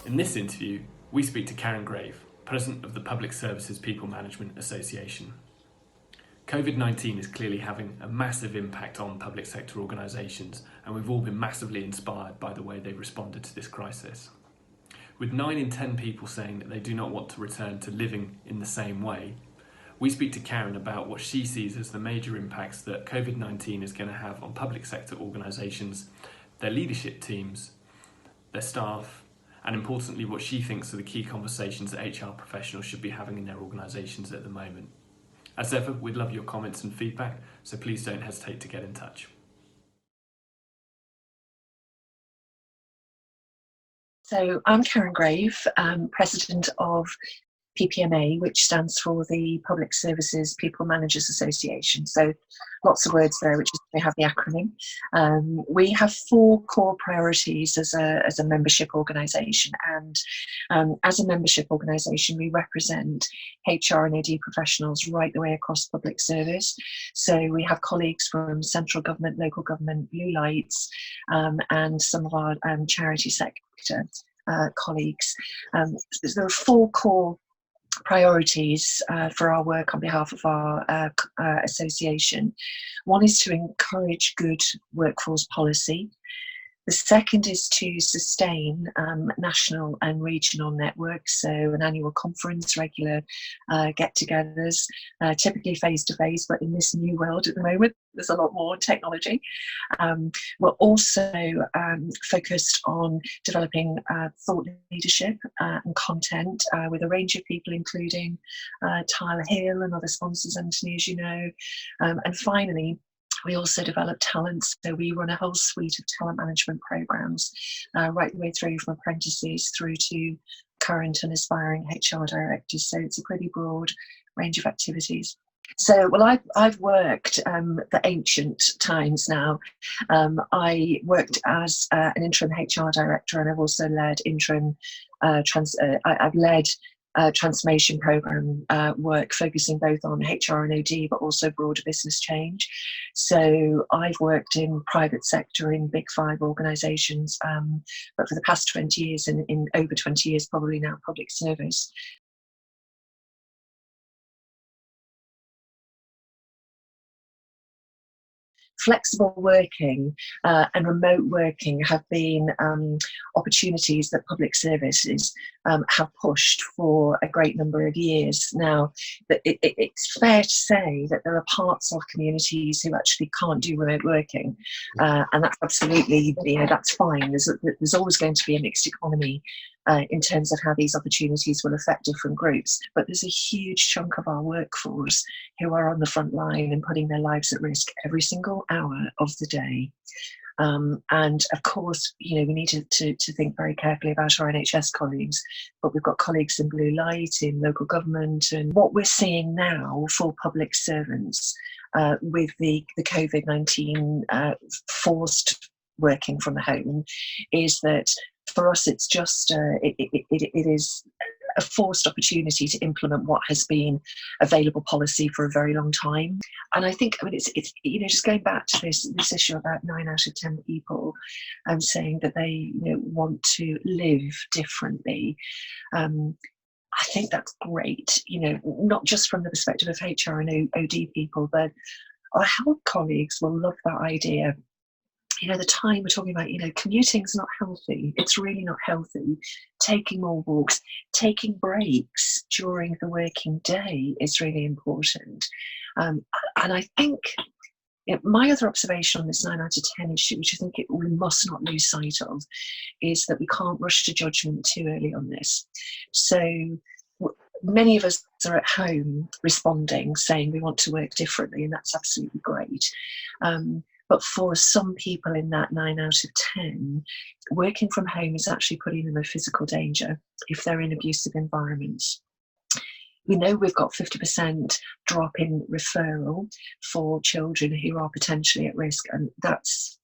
In this interview, we speak to Karen Grave, President of the Public Services People Management Association. COVID-19 is clearly having a massive impact on public sector organisations, and we've all been massively inspired by the way they've responded to this crisis. With 9 in 10 people saying that they do not want to return to living in the same way, we speak to Karen about what she sees as the major impacts that COVID-19 is going to have on public sector organisations, their leadership teams, their staff, and importantly what she thinks are the key conversations that HR professionals should be having in their organisations at the moment. As ever, we'd love your comments and feedback, so please don't hesitate to get in touch. So I'm Karen Grave, President of PPMA, which stands for the Public Services People Managers Association. So lots of words there, which is they have the acronym. We have 4 core priorities as a membership organisation, and as a membership organisation, we represent HR and AD professionals right the way across public service. So we have colleagues from central government, local government, blue lights, and some of our charity sector colleagues. There are 4 core priorities for our work on behalf of our association. One is to encourage good workforce policy. The second is to sustain national and regional networks, so an annual conference, regular get-togethers, typically face-to-face, but in this new world at the moment, there's a lot more technology. We're also focused on developing thought leadership and content with a range of people, including Tyler Hill and other sponsors, Anthony, as you know. And finally, we also develop talent, so we run a whole suite of talent management programs, right the way through from apprentices through to current and aspiring HR directors. So it's a pretty broad range of activities. So, well, I've worked the ancient times now. I worked as an interim HR director, and I've also led interim. I've led transformation program work focusing both on HR and OD, but also broader business change. So I've worked in private sector in big 5 organisations, but for the past 20 years, and in over 20 years probably now, public service. Flexible working and remote working have been opportunities that public services have pushed for a great number of years now. It's fair to say that there are parts of communities who actually can't do remote working, and that's absolutely, that's fine. There's always going to be a mixed economy in terms of how these opportunities will affect different groups. But there's a huge chunk of our workforce who are on the front line and putting their lives at risk every single hour of the day. And of course, we need to think very carefully about our NHS colleagues, but we've got colleagues in blue light, in local government, and what we're seeing now for public servants with the COVID-19 forced working from home is that for us, it's just it is a forced opportunity to implement what has been available policy for a very long time. And I think, it's just going back to this issue about 9 out of 10 people saying that they want to live differently. I think that's great. Not just from the perspective of HR and OD people, but our health colleagues will love that idea. The time we're talking about, commuting's not healthy. It's really not healthy. Taking more walks, taking breaks during the working day is really important. And I think my other observation on this 9 out of 10 issue, which I think we must not lose sight of, is that we can't rush to judgment too early on this. So many of us are at home responding, saying we want to work differently, and that's absolutely great. But for some people in that 9 out of 10, working from home is actually putting them in physical danger if they're in abusive environments. We know we've got 50% drop in referral for children who are potentially at risk, and that's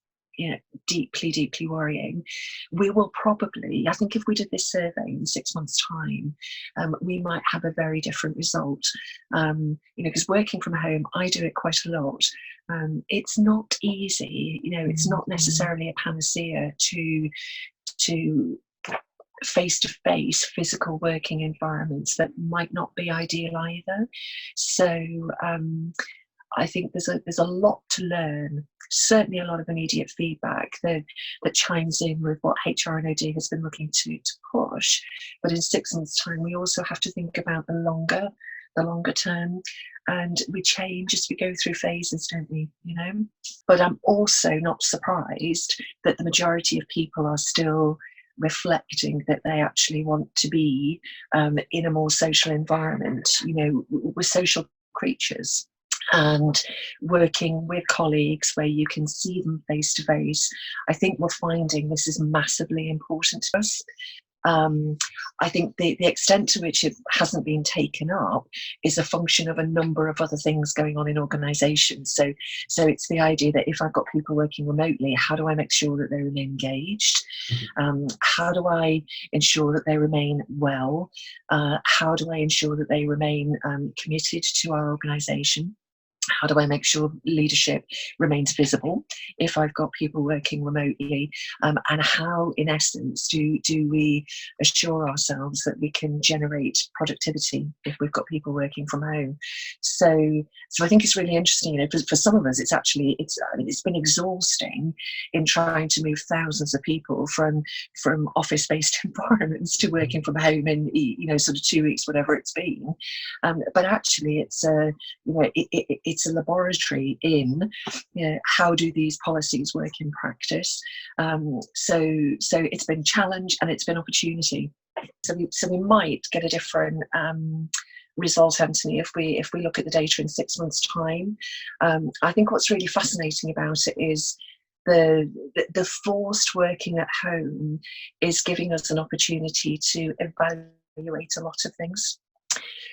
deeply, deeply worrying. We will probably, I think if we did this survey in 6 months' time, we might have a very different result. Because working from home, I do it quite a lot. It's not easy, it's not necessarily a panacea to face-to-face physical working environments that might not be ideal either. So I think there's a lot to learn. Certainly a lot of immediate feedback that chimes in with what HRNOD has been looking to push. But in 6 months' time, we also have to think about the longer term. And we change as we go through phases, don't we? You know. But I'm also not surprised that the majority of people are still reflecting that they actually want to be in a more social environment. You know, we're social creatures, and working with colleagues where you can see them face to face, I think we're finding this is massively important to us. I think the extent to which it hasn't been taken up is a function of a number of other things going on in organisations. So it's the idea that if I've got people working remotely, how do I make sure that they remain engaged? How do I ensure that they remain well? How do I ensure that they remain committed to our organisation? How do I make sure leadership remains visible if I've got people working remotely? And how, in essence, do we assure ourselves that we can generate productivity if we've got people working from home? So I think it's really interesting. You know, for some of us, it's been exhausting in trying to move thousands of people from office-based environments to working from home in, you know, sort of 2 weeks, whatever it's been. But actually, it's a laboratory in, you know, how do these policies work in practice. So it's been challenge and it's been opportunity. So we might get a different result, Anthony, if we look at the data in 6 months' time. I think what's really fascinating about it is the forced working at home is giving us an opportunity to evaluate a lot of things.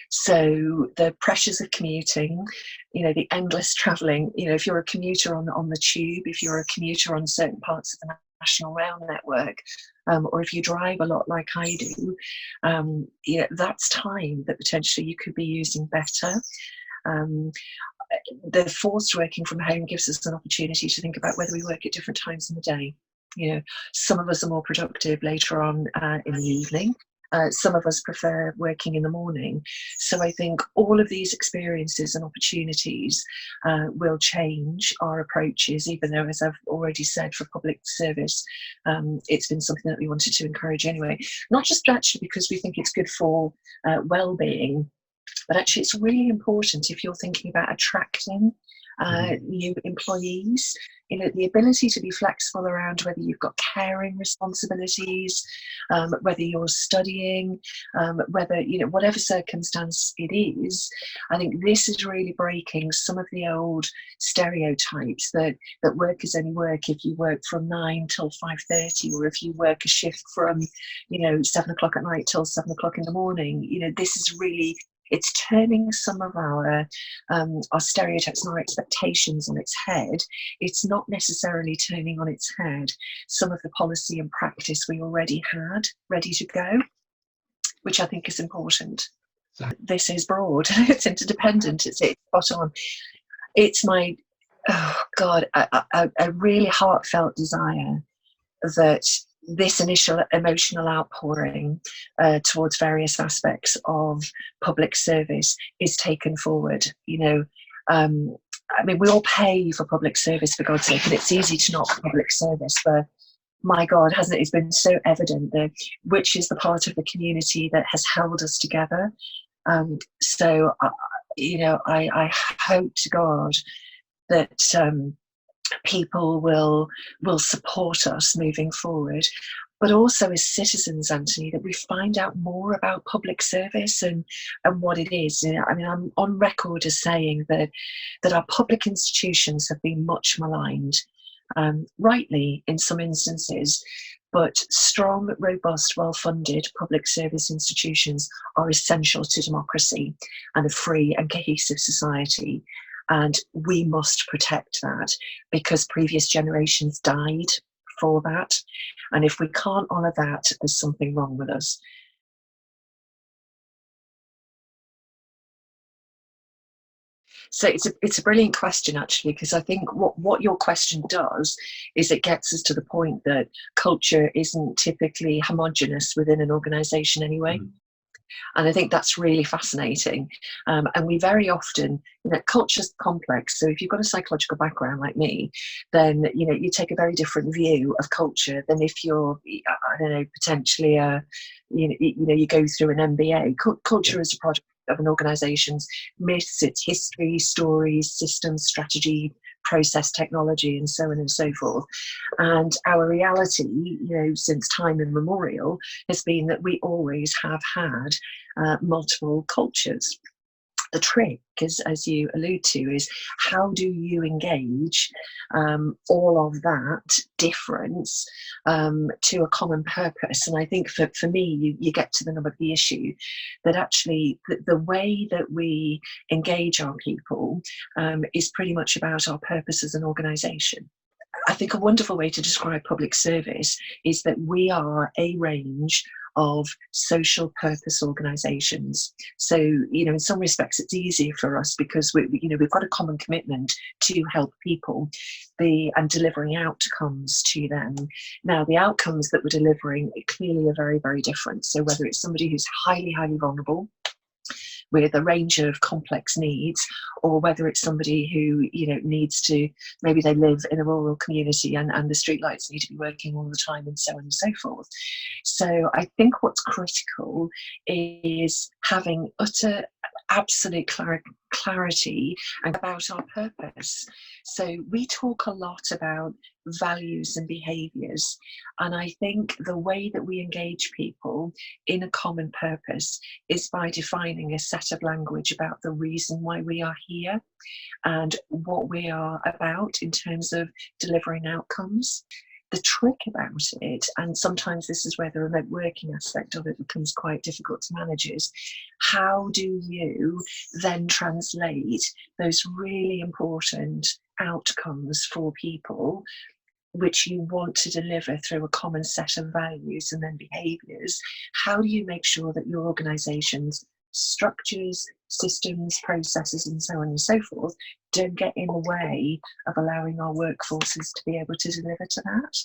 So the pressures of commuting, you know, the endless travelling, you know, if you're a commuter on the tube, if you're a commuter on certain parts of the National Rail network, or if you drive a lot like I do, you know, that's time that potentially you could be using better. The forced working from home gives us an opportunity to think about whether we work at different times in the day. You know, some of us are more productive later on in the evening. Some of us prefer working in the morning. So I think all of these experiences and opportunities will change our approaches, even though, as I've already said, for public service, it's been something that we wanted to encourage anyway. Not just actually because we think it's good for well-being, but actually it's really important if you're thinking about attracting new employees. You know, the ability to be flexible around whether you've got caring responsibilities, whether you're studying, whether, you know, whatever circumstance it is. I think this is really breaking some of the old stereotypes that work is only work if you work from 9 till 5:30, or if you work a shift from, you know, 7 o'clock at night till 7 o'clock in the morning. You know, this is really, it's turning some of our stereotypes and our expectations on its head. It's not necessarily turning on its head some of the policy and practice we already had ready to go, which I think is important. This is broad, it's interdependent, it's spot on. It's my, oh God, a really heartfelt desire that this initial emotional outpouring towards various aspects of public service is taken forward. You know, I mean, we all pay for public service, for God's sake, and it's easy to not public service, but my God, hasn't it? It's been so evident that which is the part of the community that has held us together. So, you know, I hope to God that people will support us moving forward, but also as citizens, Anthony, that we find out more about public service and what it is. You know, I mean, I'm on record as saying that our public institutions have been much maligned, rightly in some instances, but strong, robust, well-funded public service institutions are essential to democracy and a free and cohesive society. And we must protect that, because previous generations died for that. And if we can't honour that, there's something wrong with us. So it's a brilliant question, actually, because I think what your question does is it gets us to the point that culture isn't typically homogenous within an organisation anyway. Mm. And I think that's really fascinating. And we very often, culture's complex. So if you've got a psychological background like me, then, you take a very different view of culture than if you're, I don't know, potentially, you go through an MBA. Culture is a project of an organization's myths, its history, stories, systems, strategy, process, technology, and so on and so forth. And our reality, since time immemorial, has been that we always have had multiple cultures. The trick, as you allude to, is how do you engage all of that difference to a common purpose? And I think for me, you get to the nub of the issue, that actually the way that we engage our people is pretty much about our purpose as an organisation. I think a wonderful way to describe public service is that we are a range of social purpose organisations. So, in some respects, it's easier for us because we've got a common commitment to help people and delivering outcomes to them. Now, the outcomes that we're delivering clearly are very, very different. So whether it's somebody who's highly, highly vulnerable, with a range of complex needs, or whether it's somebody who needs to, maybe they live in a rural community and the streetlights need to be working all the time, and so on and so forth. So I think what's critical is having utter absolute clarity about our purpose. So we talk a lot about values and behaviours, and I think the way that we engage people in a common purpose is by defining a set of language about the reason why we are here and what we are about in terms of delivering outcomes. The trick about it, and sometimes this is where the remote working aspect of it becomes quite difficult to manage, is how do you then translate those really important outcomes for people which you want to deliver through a common set of values and then behaviours? How do you make sure that your organisation's structures, systems, processes, and so on and so forth don't get in the way of allowing our workforces to be able to deliver to that?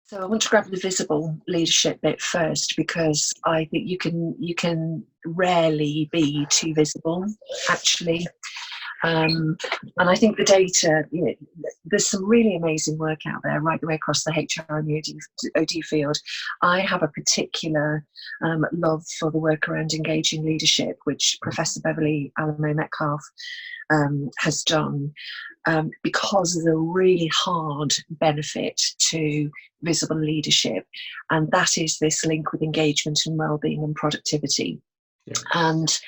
So I want to grab the visible leadership bit first, because I think you can rarely be too visible, actually. And I think the data, there's some really amazing work out there right the way across the HR and the OD field. I have a particular love for the work around engaging leadership, which Professor Beverly Alamo Metcalf has done, because of the really hard benefit to visible leadership. And that is this link with engagement and well-being and productivity. Yeah. And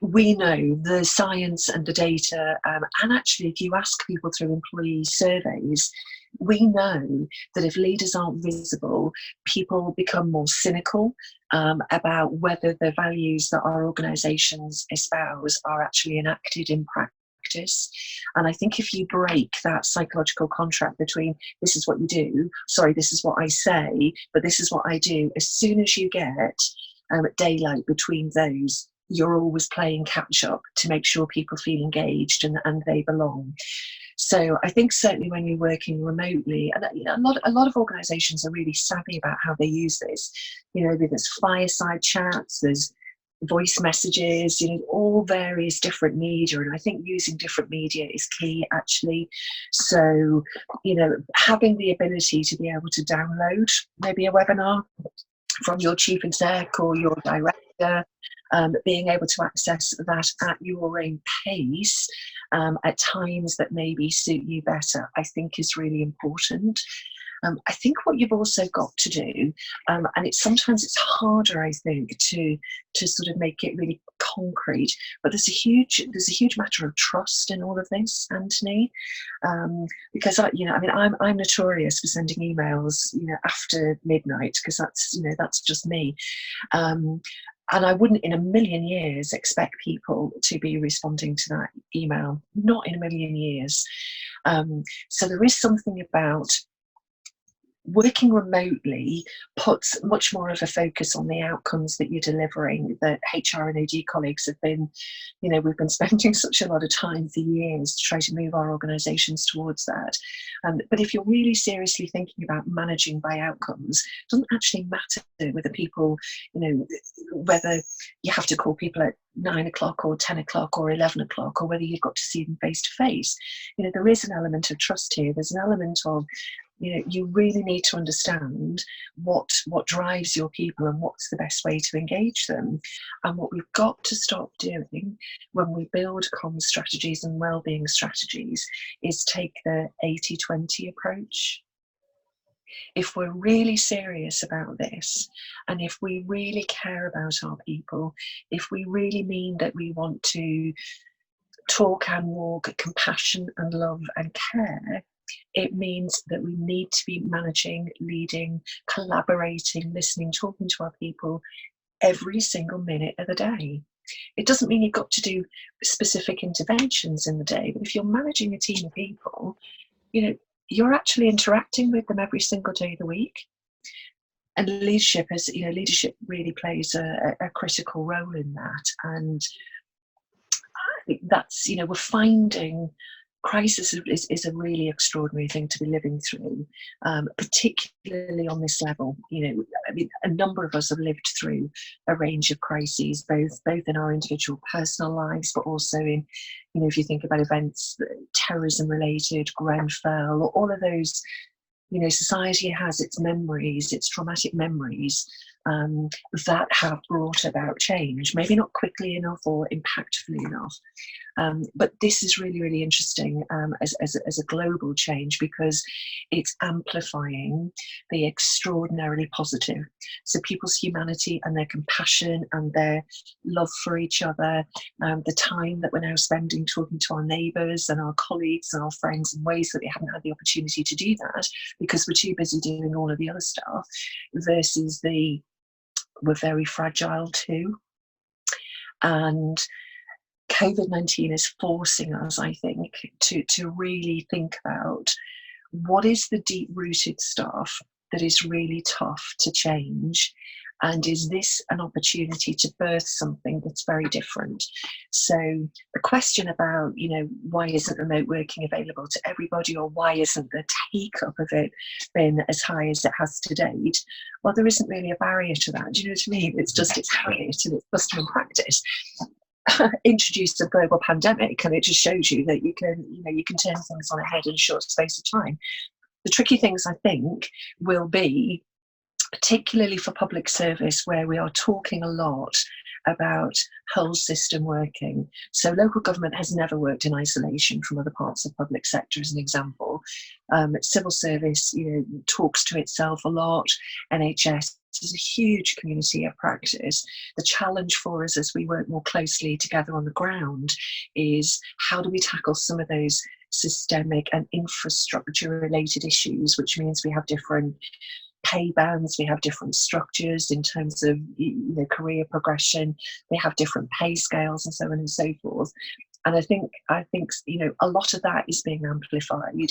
we know the science and the data, and actually if you ask people through employee surveys, we know that if leaders aren't visible, people become more cynical about whether the values that our organisations espouse are actually enacted in practice. And I think if you break that psychological contract between this is what you do, sorry, this is what I say, but this is what I do, as soon as you get daylight between those, you're always playing catch up to make sure people feel engaged and they belong. So I think certainly when you're working remotely, and a lot of organisations are really savvy about how they use this. There's fireside chats, there's voice messages, all various different media, and I think using different media is key, actually. So having the ability to be able to download maybe a webinar from your chief exec or your director, being able to access that at your own pace at times that maybe suit you better, I think is really important. I think what you've also got to do, and sometimes it's harder, I think, to sort of make it really concrete, but there's a huge matter of trust in all of this, Anthony, because I'm notorious for sending emails after midnight, because that's just me. And I wouldn't in a million years expect people to be responding to that email, not in a million years. So there is something about working remotely puts much more of a focus on the outcomes that you're delivering, that HR and OD colleagues have been, we've been spending such a lot of time for years to try to move our organisations towards that. But if you're really seriously thinking about managing by outcomes, it doesn't actually matter whether people, whether you have to call people at 9 o'clock or 10 o'clock or 11 o'clock, or whether you've got to see them face to face. There is an element of trust here. There's an element of, you really need to understand what drives your people and what's the best way to engage them. And what we've got to stop doing when we build comms strategies and wellbeing strategies is take the 80-20 approach. If we're really serious about this, and if we really care about our people, if we really mean that we want to talk and walk compassion and love and care, it means that we need to be managing, leading, collaborating, listening, talking to our people every single minute of the day. It doesn't mean you've got to do specific interventions in the day, but if you're managing a team of people, you're actually interacting with them every single day of the week. And leadership really plays a critical role in that. And I think that's, we're finding crisis is a really extraordinary thing to be living through, particularly on this level. A number of us have lived through a range of crises, both in our individual personal lives, but also in, if you think about events, terrorism related, Grenfell, all of those. Society has its memories, its traumatic memories, that have brought about change, maybe not quickly enough or impactfully enough. But this is really, really interesting as a global change, because it's amplifying the extraordinarily positive. So people's humanity and their compassion and their love for each other, the time that we're now spending talking to our neighbours and our colleagues and our friends in ways that we haven't had the opportunity to do that because we're too busy doing all of the other stuff, versus we're very fragile too. And COVID-19 is forcing us, I think, to really think about what is the deep-rooted stuff that is really tough to change, and is this an opportunity to birth something that's very different? So the question about, why isn't remote working available to everybody, or why isn't the take-up of it been as high as it has to date? Well, there isn't really a barrier to that. Do you know what I mean? It's habit and it's custom and practice. Introduced a global pandemic, and it just shows you that you can turn things on a head in a short space of time. The tricky things, I think, will be, particularly for public service, where we are talking a lot about whole system working. So local government has never worked in isolation from other parts of public sector, as an example. Civil service, talks to itself a lot. NHS is a huge community of practice. The challenge for us as we work more closely together on the ground is, how do we tackle some of those systemic and infrastructure related issues, which means we have different pay bands, we have different structures in terms of career progression, we have different pay scales and so on and so forth. And I think a lot of that is being amplified,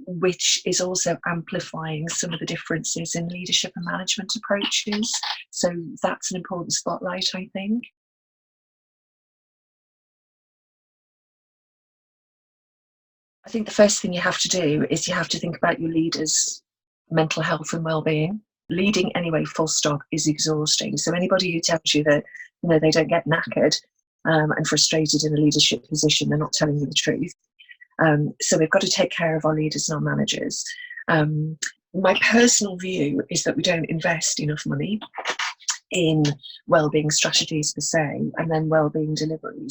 which is also amplifying some of the differences in leadership and management approaches. So that's an important spotlight, I think. I think the first thing you have to do is you have to think about your leaders' mental health and well-being. Leading anyway, full stop, is exhausting. So anybody who tells you that they don't get knackered and frustrated in a leadership position, they're not telling you the truth. So we've got to take care of our leaders and our managers. My personal view is that we don't invest enough money in wellbeing strategies per se, and then wellbeing delivery.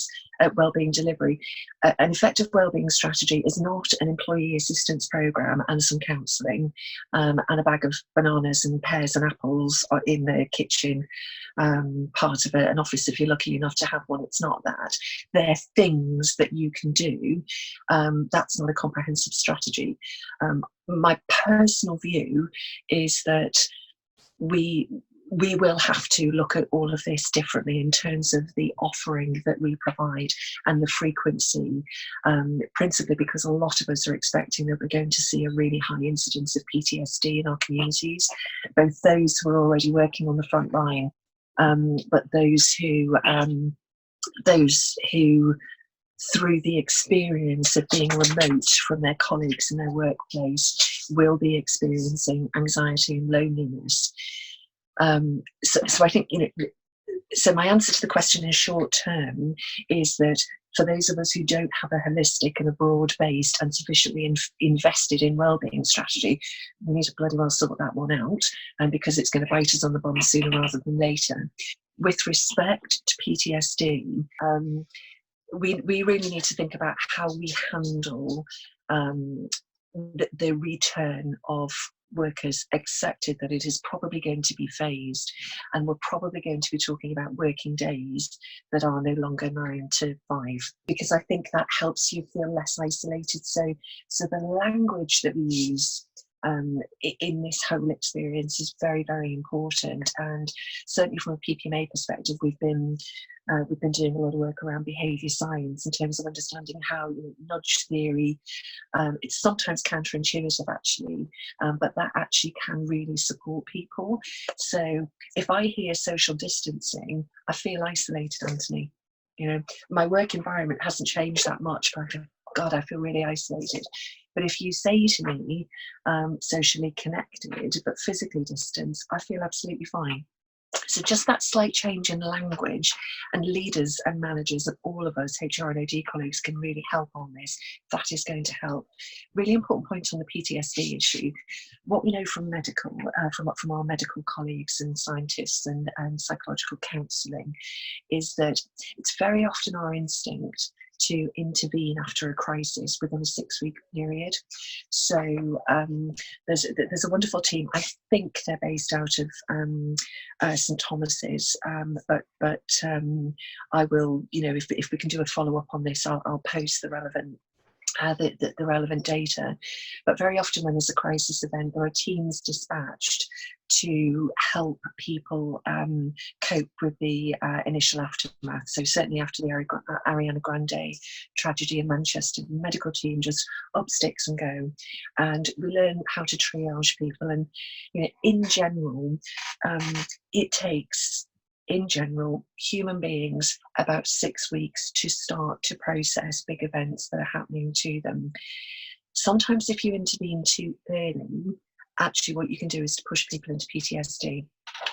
An effective wellbeing strategy is not an employee assistance program and some counselling and a bag of bananas and pears and apples in the kitchen part of an office if you're lucky enough to have one. It's not that. They're things that you can do. That's not a comprehensive strategy. My personal view is that we we will have to look at all of this differently in terms of the offering that we provide and the frequency, principally because a lot of us are expecting that we're going to see a really high incidence of PTSD in our communities, both those who are already working on the front line, but those who through the experience of being remote from their colleagues in their workplace will be experiencing anxiety and loneliness. So I think, so my answer to the question in short term is that for those of us who don't have a holistic and a broad-based and sufficiently invested in wellbeing strategy, we need to bloody well sort that one out, and because it's going to bite us on the bum sooner rather than later. With respect to PTSD, we really need to think about how we handle the return of workers, accepted that it is probably going to be phased, and we're probably going to be talking about working days that are no longer 9 to 5, because I think that helps you feel less isolated. So the language that we use in this whole experience is very, very important. And certainly from a PPMA perspective, we've been doing a lot of work around behaviour science in terms of understanding how nudge theory, it's sometimes counterintuitive actually, but that actually can really support people. So if I hear social distancing, I feel isolated, Anthony. My work environment hasn't changed that much, but I go, God, I feel really isolated. But if you say to me, socially connected, but physically distanced, I feel absolutely fine. So just that slight change in language, and leaders and managers of all of us, HR and OD colleagues, can really help on this. That is going to help. Really important point on the PTSD issue. What we know from medical, from our medical colleagues and scientists and psychological counselling, is that it's very often our instinct to intervene after a crisis within a 6-week period. So there's a wonderful team. I think they're based out of St Thomas's, but I will, if we can do a follow up on this, I'll post the relevant data. But very often when there's a crisis event, there are teams dispatched to help people cope with the initial aftermath. So certainly after the Ariana Grande tragedy in Manchester, the medical team just up sticks and go, and we learn how to triage people. And in general, it takes, in general, human beings about 6 weeks to start to process big events that are happening to them. Sometimes if you intervene too early, actually what you can do is to push people into PTSD.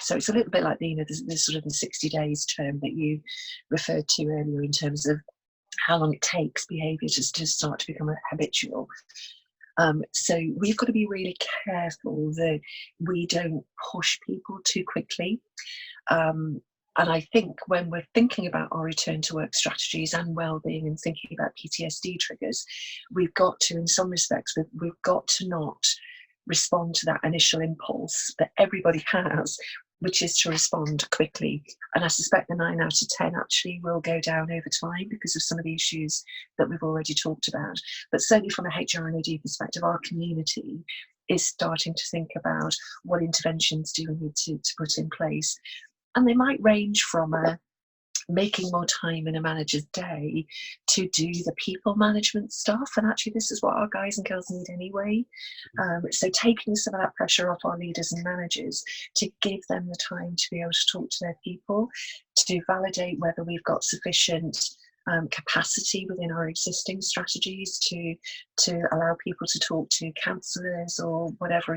So it's a little bit like the sort of the 60 days term that you referred to earlier in terms of how long it takes behaviour to start to become habitual. So we've got to be really careful that we don't push people too quickly. And I think when we're thinking about our return to work strategies and well-being and thinking about PTSD triggers, we've got to, in some respects, we've got to not respond to that initial impulse that everybody has, which is to respond quickly. And I suspect the 9 out of 10 actually will go down over time because of some of the issues that we've already talked about. But certainly from a HR and OD perspective, our community is starting to think about what interventions do we need to put in place. And they might range from making more time in a manager's day to do the people management stuff. And actually, this is what our guys and girls need anyway. So taking some of that pressure off our leaders and managers to give them the time to be able to talk to their people, to validate whether we've got sufficient capacity within our existing strategies to allow people to talk to counsellors or whatever.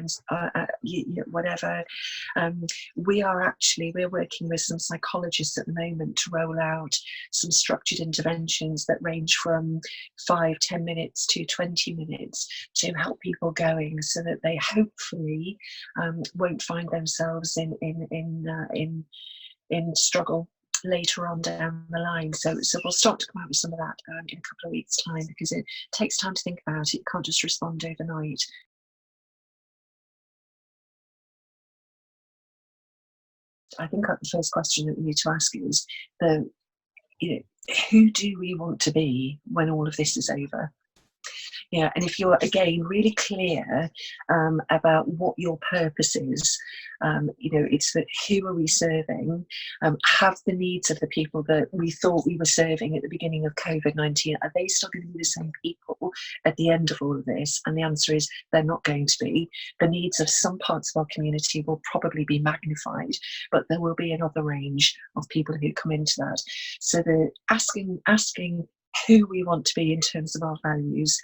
We're working with some psychologists at the moment to roll out some structured interventions that range from 5-10 minutes to 20 minutes to help people going, so that they hopefully won't find themselves in struggle later on down the line. So we'll start to come out with some of that in a couple of weeks' time, because it takes time to think about it. You can't just respond overnight. I think the first question that we need to ask is who do we want to be when all of this is over? And if you're again really clear about what your purpose is, it's that who are we serving? Have the needs of the people that we thought we were serving at the beginning of COVID-19, are they still going to be the same people at the end of all of this? And the answer is they're not going to be. The needs of some parts of our community will probably be magnified, but there will be another range of people who come into that. So the asking who we want to be in terms of our values,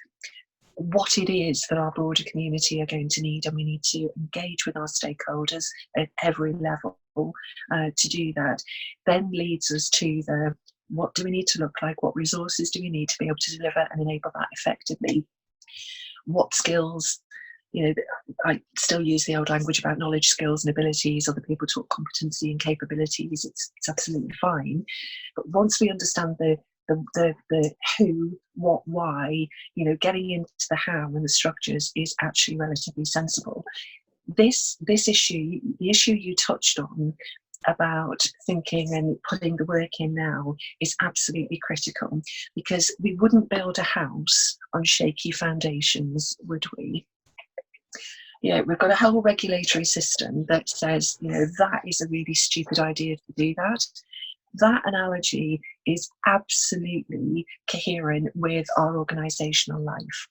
what it is that our broader community are going to need, and we need to engage with our stakeholders at every level to do that, then leads us to the what do we need to look like, what resources do we need to be able to deliver and enable that effectively, what skills. I still use the old language about knowledge, skills and abilities. Other people talk competency and capabilities. It's absolutely fine. But once we understand the who, what, why, getting into the how and the structures is actually relatively sensible. This issue, the issue you touched on about thinking and putting the work in now, is absolutely critical, because we wouldn't build a house on shaky foundations, would we? We've got a whole regulatory system that says, that is a really stupid idea to do that. That analogy is absolutely coherent with our organisational life.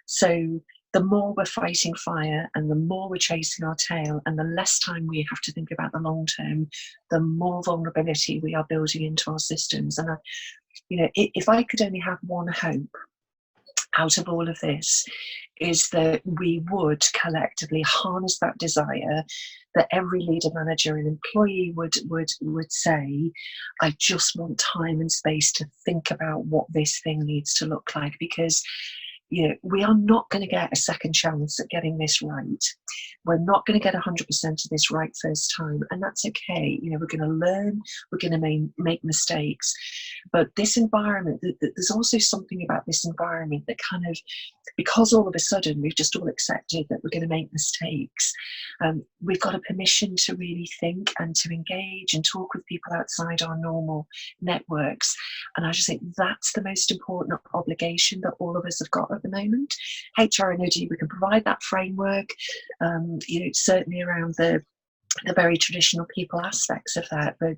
So the more we're fighting fire and the more we're chasing our tail and the less time we have to think about the long term, the more vulnerability we are building into our systems. And, if I could only have one hope out of all of this, is that we would collectively harness that desire, that every leader, manager and employee would say, I just want time and space to think about what this thing needs to look like, because we are not going to get a second chance at getting this right. We're not going to get 100% of this right first time, and that's okay. We're going to learn, we're going to make mistakes, but this environment, there's also something about this environment that kind of, because all of a sudden we've just all accepted that we're going to make mistakes, we've got a permission to really think and to engage and talk with people outside our normal networks. And I just think that's the most important obligation that all of us have got at the moment. HR and OD, we can provide that framework, certainly around the very traditional people aspects of that, but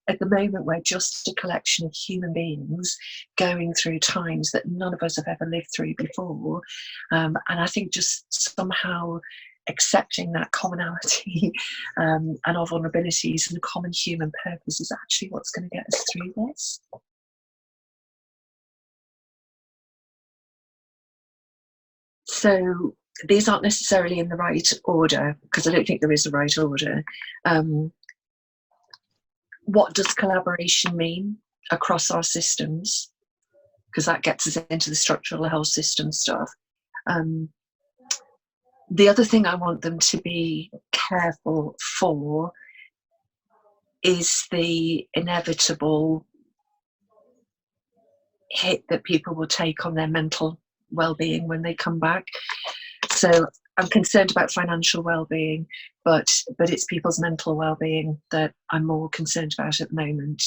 at the moment we're just a collection of human beings going through times that none of us have ever lived through before, and I think just somehow accepting that commonality and our vulnerabilities and common human purpose is actually what's going to get us through this. So these aren't necessarily in the right order, because I don't think there is a right order. What does collaboration mean across our systems? Because that gets us into the structural health system stuff. The other thing I want them to be careful for is the inevitable hit that people will take on their mental well-being when they come back. So I'm concerned about financial well-being, but it's people's mental well-being that I'm more concerned about at the moment.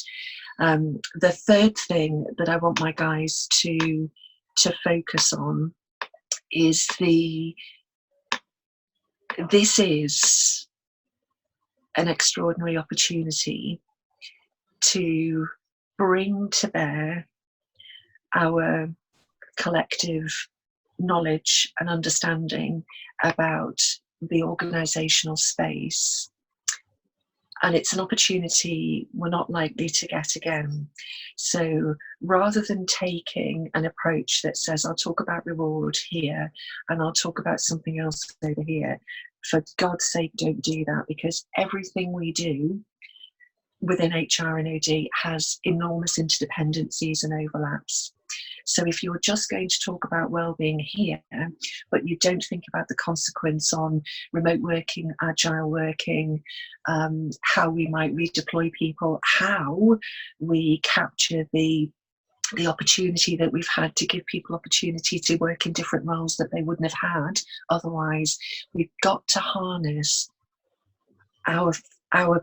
The third thing that I want my guys to focus on is this is an extraordinary opportunity to bring to bear our collective knowledge and understanding about the organisational space. And it's an opportunity we're not likely to get again. So rather than taking an approach that says, I'll talk about reward here and I'll talk about something else over here, for God's sake, don't do that, because everything we do within HR and OD has enormous interdependencies and overlaps. So if you're just going to talk about well-being here, but you don't think about the consequence on remote working, agile working, how we might redeploy people, how we capture the opportunity that we've had to give people opportunity to work in different roles that they wouldn't have had otherwise, we've got to harness our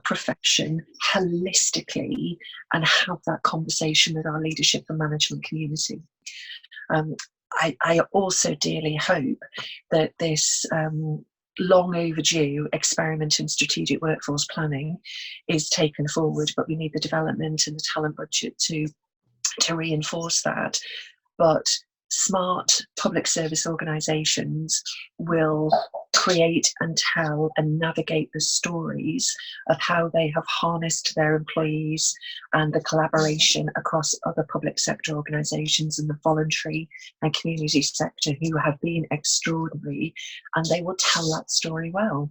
profession holistically and have that conversation with our leadership and management community. I also dearly hope that this long overdue experiment in strategic workforce planning is taken forward, but we need the development and the talent budget to reinforce that. But smart public service organisations will create and tell and navigate the stories of how they have harnessed their employees and the collaboration across other public sector organisations and the voluntary and community sector who have been extraordinary, and they will tell that story well.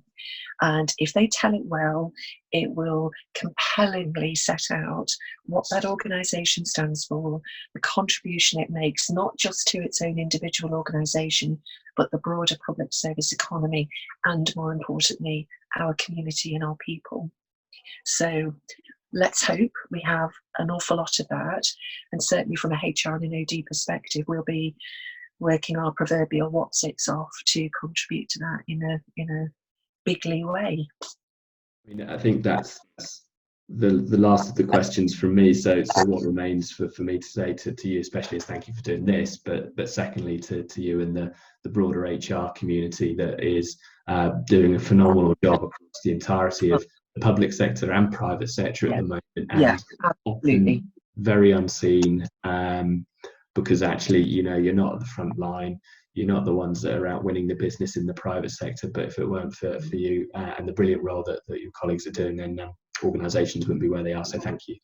And if they tell it well, it will compellingly set out what that organisation stands for, the contribution it makes, not just to its own individual organisation, but the broader public service economy, and more importantly, our community and our people. So let's hope we have an awful lot of that. And certainly from a HR and an OD perspective, we'll be working our proverbial what's-its off to contribute to that in a bigly way. I mean, I think that's the last of the questions from me. So what remains for me to say to you, especially, is thank you for doing this, but secondly to you and the broader HR community that is doing a phenomenal job across the entirety of the public sector and private sector at the moment, and often very unseen, because actually, you're not at the front line. You're not the ones that are out winning the business in the private sector, but if it weren't for you and the brilliant role that your colleagues are doing, then organisations wouldn't be where they are. So thank you.